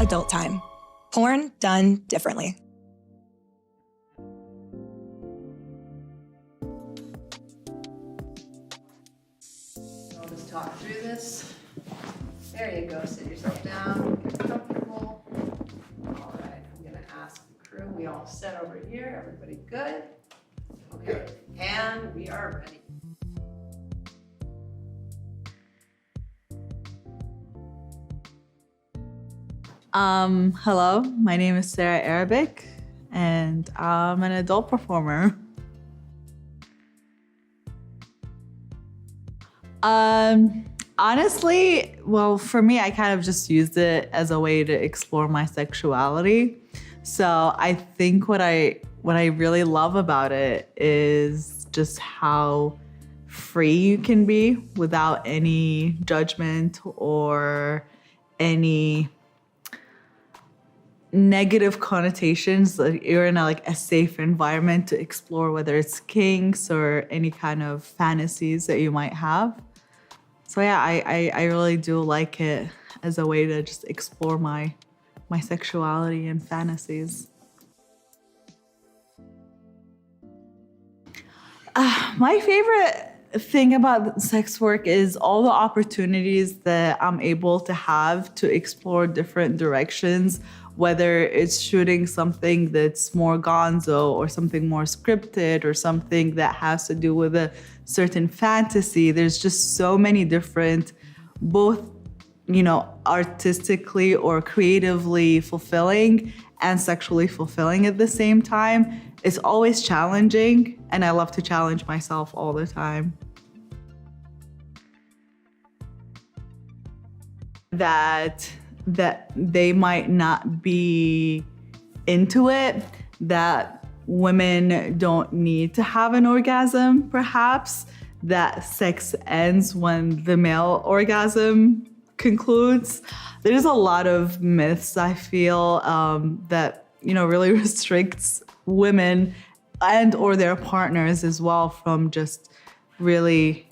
Adult Time. Porn done differently. I'll just talk through this. There you go, sit yourself down, get comfortable. All right, I'm gonna ask the crew, we all set over here, everybody good? Okay, and we are ready. Hello, my name is Sarah Arabic, and I'm an adult performer. Honestly, well, for me, I kind of just used it as a way to explore my sexuality. So I think what I really love about it is just how free you can be without any judgment or any negative connotations. You're in a safe environment to explore, whether it's kinks or any kind of fantasies that you might have. So yeah, I really do like it as a way to just explore my sexuality and fantasies. My favorite thing about sex work is all the opportunities that I'm able to have to explore different directions, whether it's shooting something that's more gonzo or something more scripted or something that has to do with a certain fantasy. There's just so many different, both, artistically or creatively fulfilling and sexually fulfilling at the same time. It's always challenging, and I love to challenge myself all the time. That they might not be into it, that women don't need to have an orgasm, perhaps, that sex ends when the male orgasm concludes. There's a lot of myths, I feel, that really restricts women and or their partners as well from just really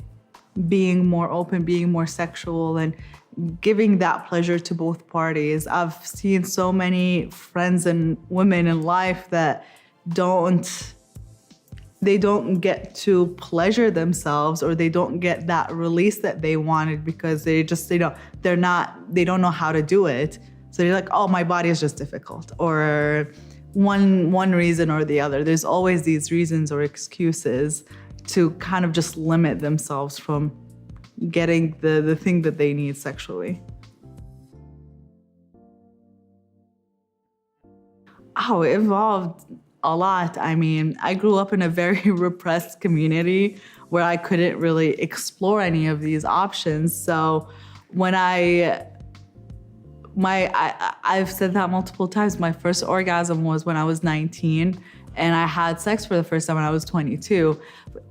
being more open, being more sexual, and giving that pleasure to both parties. I've seen so many friends and women in life that they don't get to pleasure themselves, or they don't get that release that they wanted because they don't know how to do it. So they're like, oh, my body is just difficult, or one reason or the other. There's always these reasons or excuses to kind of just limit themselves from getting the thing that they need sexually. Oh, it evolved a lot. I mean, I grew up in a very repressed community where I couldn't really explore any of these options. So when I've said that multiple times, my first orgasm was when I was 19, and I had sex for the first time when I was 22.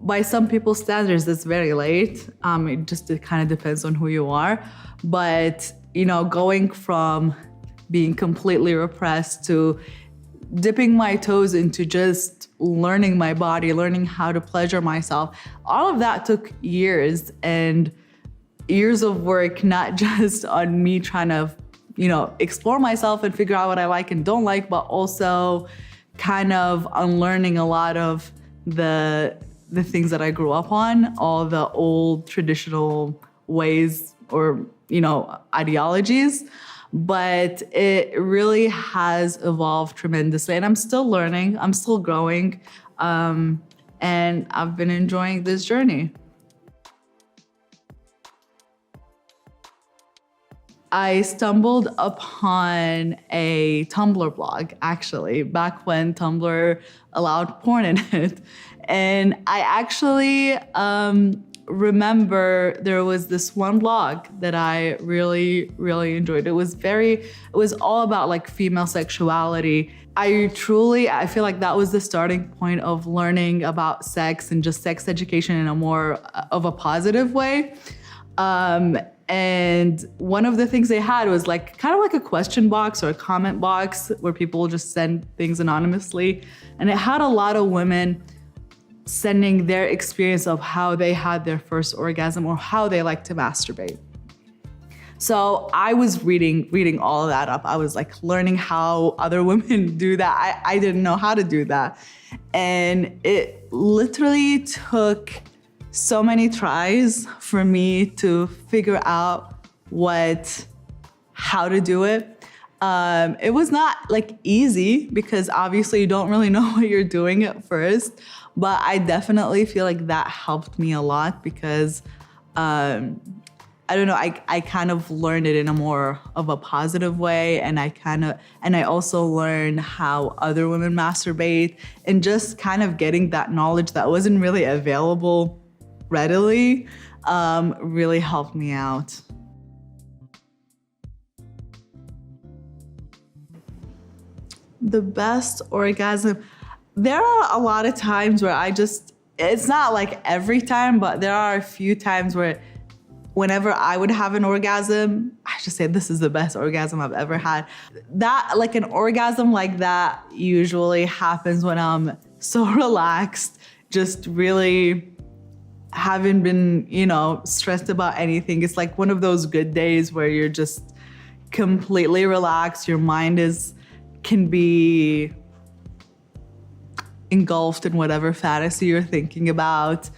By some people's standards, that's very late. It kind of depends on who you are. But, going from being completely repressed to dipping my toes into just learning my body, learning how to pleasure myself, all of that took years and years of work, not just on me trying to, explore myself and figure out what I like and don't like, but also kind of unlearning a lot of the things that I grew up on, all the old traditional ways or, ideologies. But it really has evolved tremendously, and I'm still learning, I'm still growing, and I've been enjoying this journey. I stumbled upon a Tumblr blog, actually, back when Tumblr allowed porn in it. And I actually remember there was this one blog that I really, really enjoyed. It was all about female sexuality. I feel like that was the starting point of learning about sex and just sex education in a more of a positive way. And one of the things they had was kind of like a question box or a comment box where people just send things anonymously. And it had a lot of women sending their experience of how they had their first orgasm or how they like to masturbate. So I was reading all of that up. I was like learning how other women do that. I didn't know how to do that. And it literally took so many tries for me to figure out how to do it. It was not like easy because obviously you don't really know what you're doing at first, but I definitely feel like that helped me a lot because I don't know, I kind of learned it in a more of a positive way, and I also learned how other women masturbate, and just kind of getting that knowledge that wasn't really available readily really helped me out. The best orgasm, there are a lot of times where it's not like every time, but there are a few times where whenever I would have an orgasm, I just say this is the best orgasm I've ever had. That, like an orgasm like that usually happens when I'm so relaxed, just really haven't been, stressed about anything. It's like one of those good days where you're just completely relaxed. Your mind can be engulfed in whatever fantasy you're thinking about.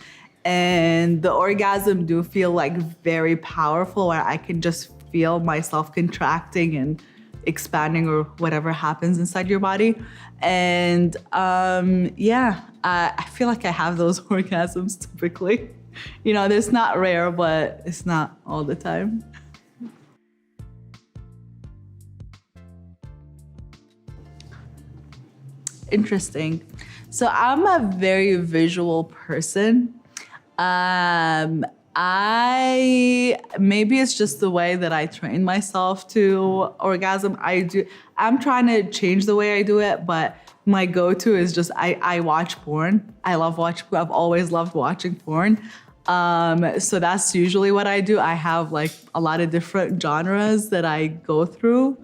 And the orgasm do feel like very powerful, where I can just feel myself contracting and expanding or whatever happens inside your body. And I feel like I have those orgasms typically. It's not rare, but it's not all the time. Interesting. So I'm a very visual person. Maybe it's just the way that I train myself to orgasm. I'm trying to change the way I do it, but my go-to is just I watch porn. I've always loved watching porn. So that's usually what I do. I have like a lot of different genres that I go through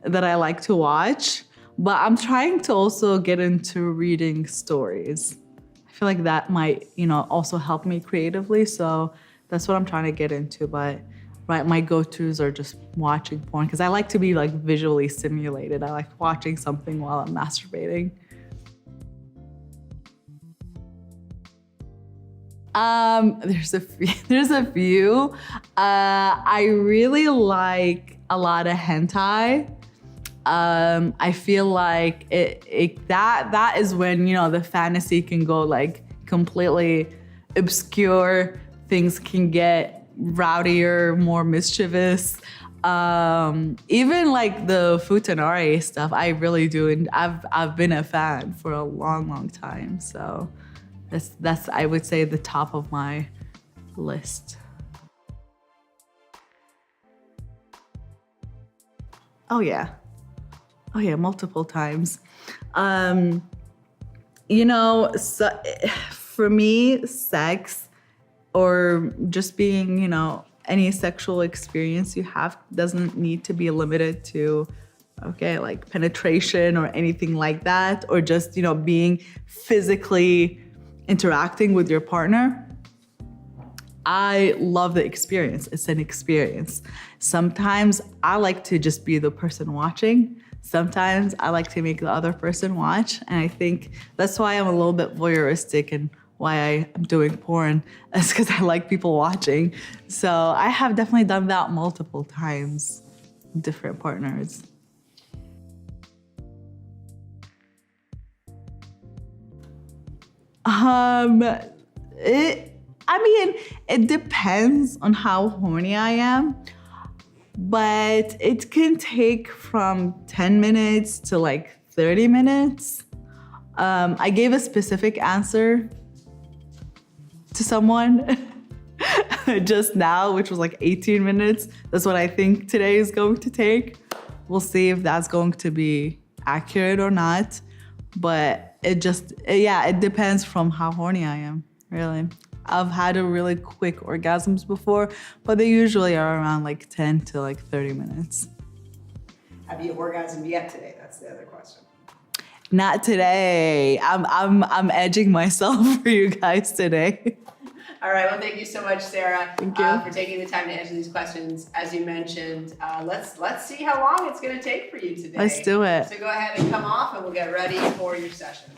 that I like to watch, but I'm trying to also get into reading stories. I feel like that might, also help me creatively. So that's what I'm trying to get into. But my go-tos are just watching porn because I like to be like visually stimulated. I like watching something while I'm masturbating. There's a few. I really like a lot of hentai. I feel like that is when, the fantasy can go like completely obscure. Things can get rowdier, more mischievous. Even like the futanari stuff, I really do. And I've been a fan for a long, long time. So that's I would say the top of my list. Oh yeah, multiple times. For me, sex or just being, any sexual experience you have doesn't need to be limited to, like penetration or anything like that, or just, being physically interacting with your partner. I love the experience. It's an experience. Sometimes I like to just be the person watching. Sometimes I like to make the other person watch. And I think that's why I'm a little bit voyeuristic and why I'm doing porn. It's because I like people watching. So I have definitely done that multiple times with different partners. It depends on how horny I am, but it can take from 10 minutes to like 30 minutes. I gave a specific answer to someone just now, which was like 18 minutes. That's what I think today is going to take. We'll see if that's going to be accurate or not. But it depends from how horny I am, really. I've had a really quick orgasms before, but they usually are around like 10 to like 30 minutes. Have you orgasmed yet today? That's the other question. Not today. I'm edging myself for you guys today. All right, well, thank you so much, Sarah, Thank you. for taking the time to answer these questions. As you mentioned, let's see how long it's going to take for you today. Let's do it. So go ahead and come off, and we'll get ready for your session.